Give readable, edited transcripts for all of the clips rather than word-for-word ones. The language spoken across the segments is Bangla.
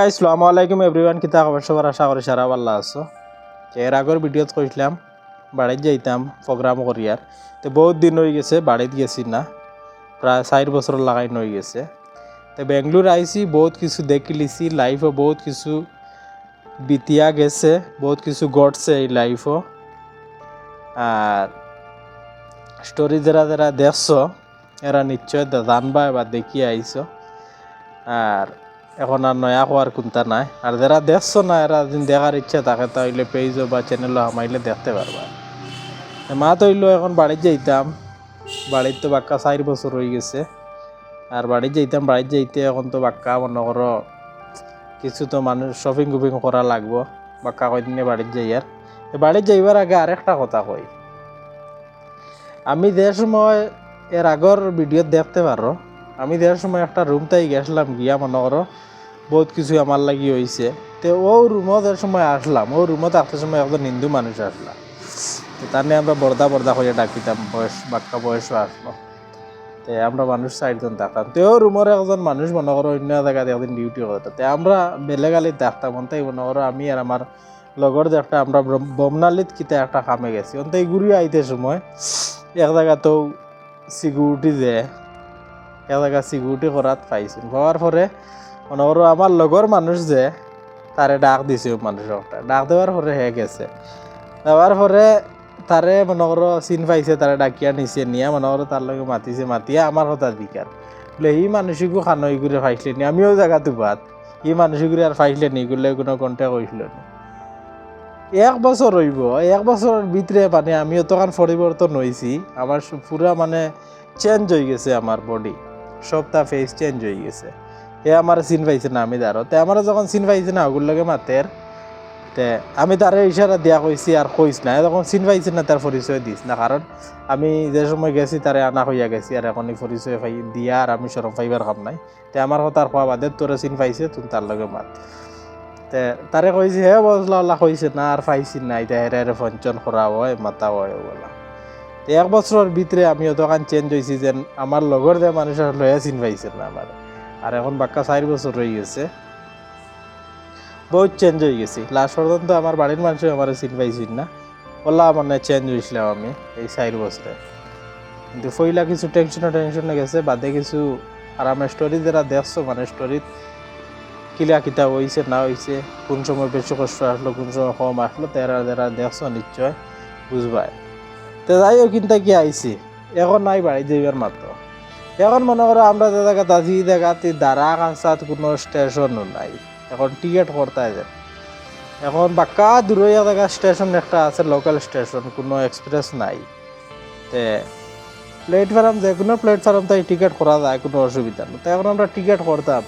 আসসালামু আলাইকুম এভরিওয়ান, কিতা খবর সবার? আশা করি সারা ভালো আছো। এর আগের ভিডিওত কইছিলাম বাড়িতে যাইতাম প্রোগ্রাম করিয়ার, তো বহুত দিন হয়ে গেছে বাড়িতে গেছি না, প্রায় 4 বছর লাগাই হয়ে গেছে। তো বেঙ্গলোর আইসি, বহুত কিছু দেখি লিছি, লাইফও বহুত কিছু বিতিয়া গেছে, বহুত কিছু ঘটছে এই লাইফও। আর স্টোরি যারা যারা দেখছো এরা নিশ্চয় জানবা বা দেখিয়ে আইছো। আর এখন আর নয়া হওয়ার কোনটা নাই। আর যারা দেখছো না এরা যদি দেখার ইচ্ছা থাকে তাহলে পেজও বা চ্যানেলও আমাইলে দেখতে পারবা। মা তৈলো এখন বাড়িতে যাইতাম, বাড়ির তো বাক্কা 4 বছর হয়ে গেছে। আর বাড়িতে যাইতে এখন তো বাক্কা মনে করো কিছু তো মানুষ শপিং গুপিং করা লাগবো, বাক্কা কয়দিনে বাড়িতে যাই। আর বাড়িতে যাইবার আগে আরেকটা কথা কই, আমি যে সময় এর আগর ভিডিও দেখতে পারো, আমি দেওয়ার সময় একটা রুম তাই গেছিলাম, গিয়া মনে করো বহুত কিছু আমার লাগি হয়েছে। তো ও রুমত এর সময় আসলাম, ও রুমত আসতে সময় একজন হিন্দু মানুষ আসলাম, তো তার নিয়ে আমরা বর্দা বর্দা করে ডাকিতাম, বয়স বাক্কা বয়সও আসলো। তো আমরা মানুষ 4 জন থাকতাম, তো ও রুমের একজন মানুষ মনে করো অন্য জায়গায় একদিন ডিউটি করতো, তো আমরা বেলেগালি থাকতাম। তাই মনে করো আমি আর আমার লগর যে একটা আমরা বমনালিত কিতা একটা কামে গেছি, তাই ঘুরিয়ে আইতে সময় এক জায়গা তো সিকিউরিটি যে এক জায়গা সিকিউরিটি করাত পাইছি, পাওয়ার পরে মনে করো আমার লগর মানুষ যে তারে ডাক দিছে, মানুষটা ডাক দেওয়ার পরে হে গেছে, দেওয়ার পরে তারে মনে করো চিন পাইছে, তারে ডাকিয়া নিচে নিয়ে মনে করো তার লগে মাতিছে, মাতিয়া আমার কথা দিকার বলে ই মানসিকও খানো ই করে ফাইসলে নি, আমিও জায়গাতে বাদ ই মানসিকরে আর ফাইসলে নি, এগুলো কোনো কন্ট্যাক্ট হইছিল না। 1 বছর হইব, 1 বছরের ভিতরে মানে আমি অতখান পরিবর্তন হয়েছি, আমার পুরা মানে চেঞ্জ হয়ে গেছে, আমার বডি সবটা ফেস চেঞ্জ হয়ে গেছে। এ আমার চিন পাইছে না, আমি দাঁড়ো তে আমার যখন চিন পাইছে না ওগুলো লাগে মাতের, তে আমি তারে ইশারা দিয়া কইছি আর কইস না, যখন চিন পাইছে না তার পরিচয় দিস না, কারণ আমি যে সময় গেছি তারে আনা হইয়া গেছি, আর এখন এই পরিচয় পাই দিয়া আর আমি সরম পাইবার কাম নাই। তে আমার কথা আর খোয়া বাদে তোরে চিন পাইছে, তুমি তার লগে মাত। তে তারে কইছি হে বজলা কইছে না আর পাইছি না, এটা হেরে ফঞ্চন করা হয় মাতা হয় বলা। 1 বছরের ভিতরে আমি অতখান চেঞ্জ হয়েছি যে আমার লগর যে মানুষ লয়ে চিন পাইছে না আমার। আর এখন বাক্কা 4 বছর হয়ে গেছে, বহুত চেঞ্জ হয়ে গেছি। লাস্ট পর্যন্ত আমার বাড়ির মানুষ আমার চিন পাইছিল না, ওলা মানে চেঞ্জ হয়েছিলাম আমি এই 4 বছরে। কিন্তু ফইলা কিছু টেনশনে গেছে, বাদে কিছু আর আমার স্টোরি যারা দেখছো মানে স্টোরিত কিলা কিতা হয়েছে না হয়েছে, কোন সময় বেশি কষ্ট আসলো কোন সময় কম আসলো, তারা যারা দেখছো নিশ্চয় বুঝবাই। তো যাই হোক, কিন্তু কি আইছি এখন নাই বাড়ি যাইবার মাত্র। এখন মনে করো আমরা যে জায়গাতে আছি এই জায়গাতে দাঁড়া কাছাত কোনো স্টেশনও নাই, এখন টিকিট করতে যায়। এখন বাক্কা দূরে জায়গা স্টেশন একটা আছে, লোকাল স্টেশন, কোনো এক্সপ্রেস নাই। তে প্ল্যাটফর্ম যে কোনো প্ল্যাটফর্ম তাই টিকিট করা যায়, কোনো অসুবিধা নেই। তো এখন আমরা টিকিট করতাম,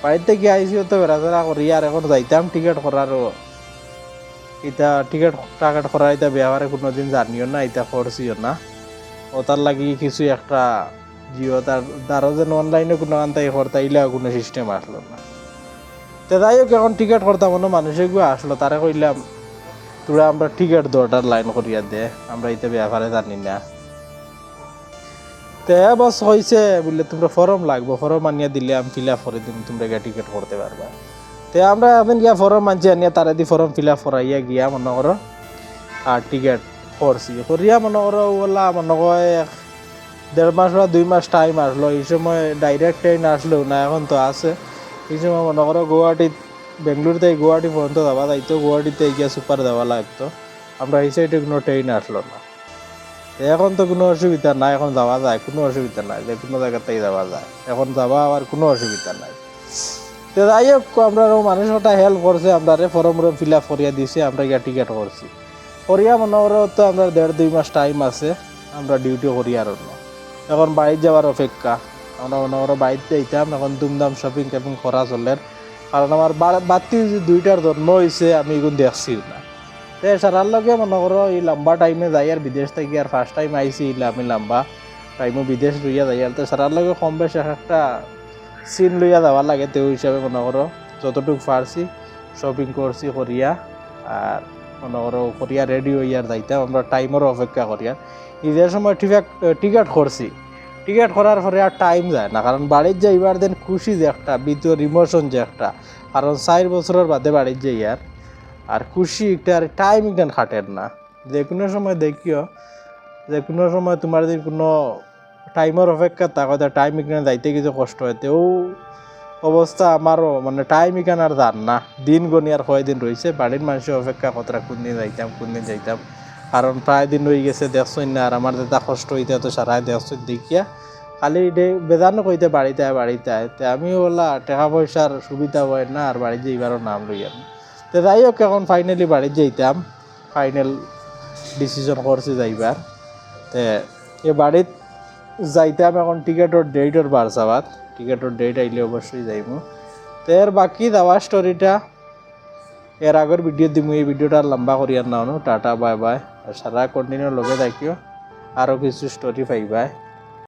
বাড়িতে গিয়ে আইসি তো বেড়াচেরা করি, আর এখন যাইতাম টিকিট করারও এটা টিকিট টাকাট করা এটা ব্যবহারে কোনোদিন জানিও না, এটা করছিও না। ও তার লাগি কিছু একটা জিও তারও যেন অনলাইনে কোনো আনতাই করতা ইলা কোনো সিস্টেম আসলো না। তো যাই হোক, এখন টিকিট করতাম মনে মানুষের আসলো, তারা কইলাম তোরা আমরা টিকিট দরটার লাইন করিয়া দে, আমরা এটা ব্যবহারে জানি না। তো বস হয়েছে বললে তোমরা ফর্ম লাগবো, ফর্ম আনিয়া দিলে আমি ফিল আপ করে দিন, তোমরা গিয়ে টিকিট করতে পারবা। তো আমরা এখন গিয়া ফর্ম আনছি, আনিয়া তারা দিয়ে ফর্ম ফিল আপ করাইয়া গিয়া মনে করো আর টিকিট করছি, করিয়া মনে করো ওলা মনে হয় 1.5 মাস বা 2 মাস টাইম আসলো। এই সময় ডাইরেক্ট ট্রেন আসলেও না, এখন তো আছে। এই সময় মনে করো গুয়াহাটিত বেঙ্গলোর থেকে গুয়াহাটি পর্যন্ত যাওয়া যাইতো, গুয়াহাটিতে গিয়া সুপার দেওয়া লাগতো, আমরা এই সাইডে কোনো ট্রেন আসলো না। এখন তো কোনো অসুবিধা নাই, এখন যাওয়া যায়, কোনো অসুবিধা নাই, যে কোনো জায়গাতেই যাওয়া যায়, এখন যাওয়া আবার কোনো অসুবিধা নাই। তো যাই হোক, আমরা মানুষটা হেল্প করছে, আমরা ফর্ম ফিল আপ করিয়া দিছে, আমরা গিয়া টিকিট করছি, করিয়া মনে করো তো আমরা 1.5-2 মাস টাইম আছে, আমরা ডিউটি করি। আর এখন বাড়িতে যাওয়ার অপেক্ষা, আমরা মনে করো বাড়িতে যাইতাম, এখন দুমদাম শপিং টপিং করা চলে, কারণ আমার বাড়তি 2টার জন্ম হয়েছে, আমি এগুলো দেখছি না। তো সারার লগে মনে করো এই লম্বা টাইমে যাই, আর বিদেশ থেকে আর ফার্স্ট টাইম আইসি আমি লম্বা টাইমও বিদেশ লইয়া যাই, আর তো সারার লগে কম বেশ একটা সিন লইয়া যাওয়া লাগে। তো হিসাবে মনে করো যতটুকু পারছি শপিং করছি করিয়া, আর মনে করো করিয়া রেডি হইয়ার যাইতাম, আমরা টাইমেরও অপেক্ষা করিয়া ঈদের সময় টিকিট করছি। টিকিট করার পরে আর টাইম যায় না, কারণ বাড়ির যাইবার দেন খুশি যে একটা ভিতর ইমোশন যে একটা কারণ 4 বছরের বাদে বাড়ির যাই আর খুশি একটা আর টাইম ইগান খাটেন না, যে কোনো সময় দেখিও যে কোনো সময় তোমার যদি কোনো টাইমের অপেক্ষা থাকো টাইম এখানে যাইতে কিছু কষ্ট হয়, তেও অবস্থা আমারও মানে টাইম এখানে আর জান না, দিন গনি আর কয়দিন রয়েছে বাড়ির মানুষের অপেক্ষা কতটা কোন দিন যাইতাম, কারণ প্রায় দিন হয়ে গেছে দেখছই না, আর আমার যেটা কষ্ট হইতে তো সারাই দেখছই দেখিয়া খালি বেজানো কইতে বাড়িতে আয় আমি বললা টাকা পয়সার সুবিধা হয় না আর বাড়ি যাইবারও নাম লইয়াম। তো যাই হোক এখন ফাইনালি বাড়ি যাইতাম, ফাইনাল ডিসিশন করছি যাইবার। তো এ বাড়িত যাইতাম এখন টিকেটের ডেটের বারসাবাদ, টিকেটের ডেট আইলে অবশ্যই যাইব। তো এর বাকি যাওয়ার স্টোরিটা এর আগের ভিডিও দিমু, এই ভিডিওটা লম্বা করিয়ার নাও। টাটা বাই বাই, আর সারা কন্টিনিউ লগে থাকিও, আরও কিছু স্টোরি পাইবাই।